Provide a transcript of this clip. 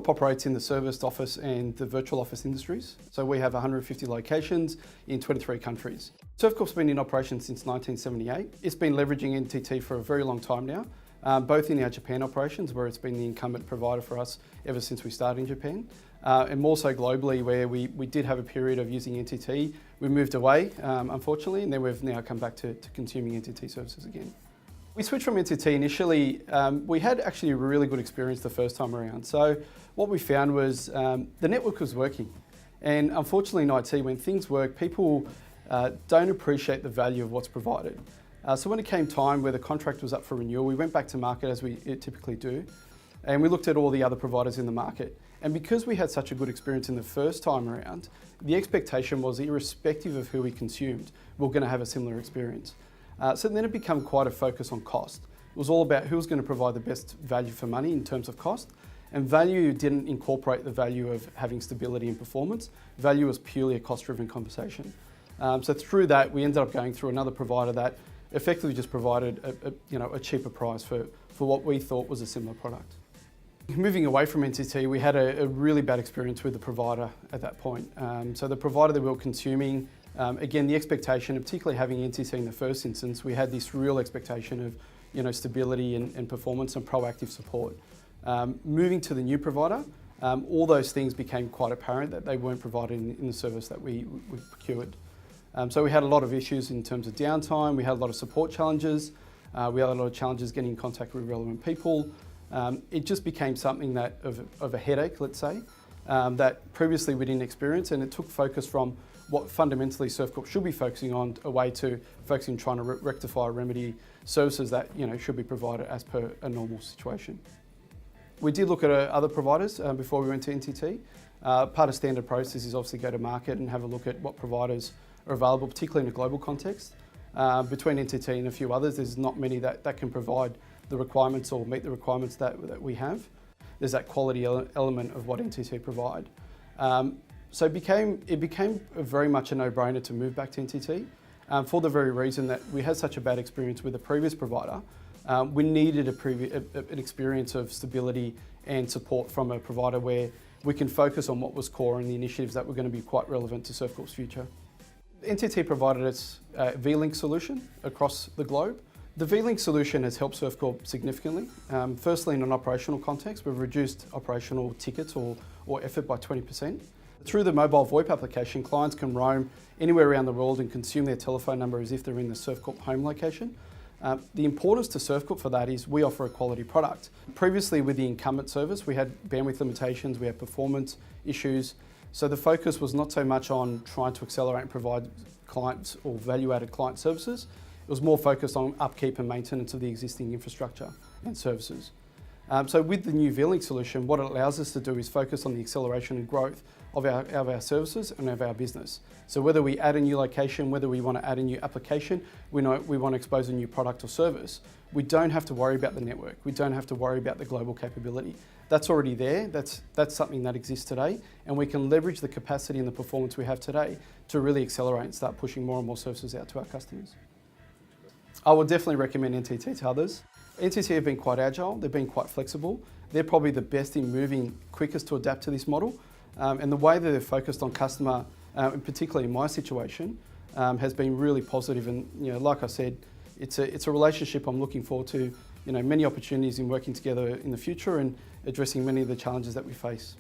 Servcorp operates in the serviced office and the virtual office industries. So we have 150 locations in 23 countries. Servcorp's been in operation since 1978. It's been leveraging NTT for a very long time now, both in our Japan operations, where it's been the incumbent provider for us ever since we started in Japan, and more so globally, where we did have a period of using NTT. We moved away, unfortunately, and then we've now come back to consuming NTT services again. We switched from NTT initially. We had actually a really good experience the first time around. So what we found was the network was working. And unfortunately in IT, when things work, people don't appreciate the value of what's provided. So when it came time where the contract was up for renewal, we went back to market as we typically do. And we looked at all the other providers in the market. And because we had such a good experience in the first time around, the expectation was, irrespective of who we consumed, we're going to have a similar experience. So then it became quite a focus on cost. It was all about who was going to provide the best value for money in terms of cost, and value didn't incorporate the value of having stability and performance. Value was purely a cost-driven conversation. So through that, we ended up going through another provider that effectively just provided a cheaper price for what we thought was a similar product. Moving away from NTT, we had a really bad experience with the provider at that point. So the provider that we were consuming, again, the expectation, particularly having NTT in the first instance, we had this real expectation of stability and performance and proactive support. Moving to the new provider, all those things became quite apparent that they weren't provided in the service that we procured. So we had a lot of issues in terms of downtime, we had a lot of support challenges, we had a lot of challenges getting in contact with relevant people. It just became something that of a headache, let's say, that previously we didn't experience, and it took focus from what fundamentally Servcorp should be focusing on away to focusing on trying to rectify or remedy services that should be provided as per a normal situation. We did look at other providers before we went to NTT. Part of standard process is obviously go to market and have a look at what providers are available, particularly in a global context. Between NTT and a few others, there's not many that can provide the requirements or meet the requirements that we have. There's that quality element of what NTT provide. So it became very much a no-brainer to move back to NTT for the very reason that we had such a bad experience with the previous provider. We needed an experience of stability and support from a provider where we can focus on what was core and the initiatives that were going to be quite relevant to Servcorp's future. NTT provided its V-Link solution across the globe. The V-Link solution has helped Servcorp significantly. Firstly, in an operational context, we've reduced operational tickets or effort by 20%. Through the mobile VoIP application, clients can roam anywhere around the world and consume their telephone number as if they're in the Servcorp home location. The importance to Servcorp for that is we offer a quality product. Previously with the incumbent service, we had bandwidth limitations, we had performance issues. So the focus was not so much on trying to accelerate and provide clients or value-added client services. It was more focused on upkeep and maintenance of the existing infrastructure and services. So with the new V-Link solution, what it allows us to do is focus on the acceleration and growth of our services and of our business. So whether we add a new location, whether we want to add a new application, we want to expose a new product or service, we don't have to worry about the network. We don't have to worry about the global capability. That's already there. That's something that exists today, and we can leverage the capacity and the performance we have today to really accelerate and start pushing more and more services out to our customers. I would definitely recommend NTT to others. NTT have been quite agile, they've been quite flexible. They're probably the best in moving quickest to adapt to this model. And the way that they're focused on customer, and particularly in my situation, has been really positive. And like I said, it's a relationship I'm looking forward to, many opportunities in working together in the future and addressing many of the challenges that we face.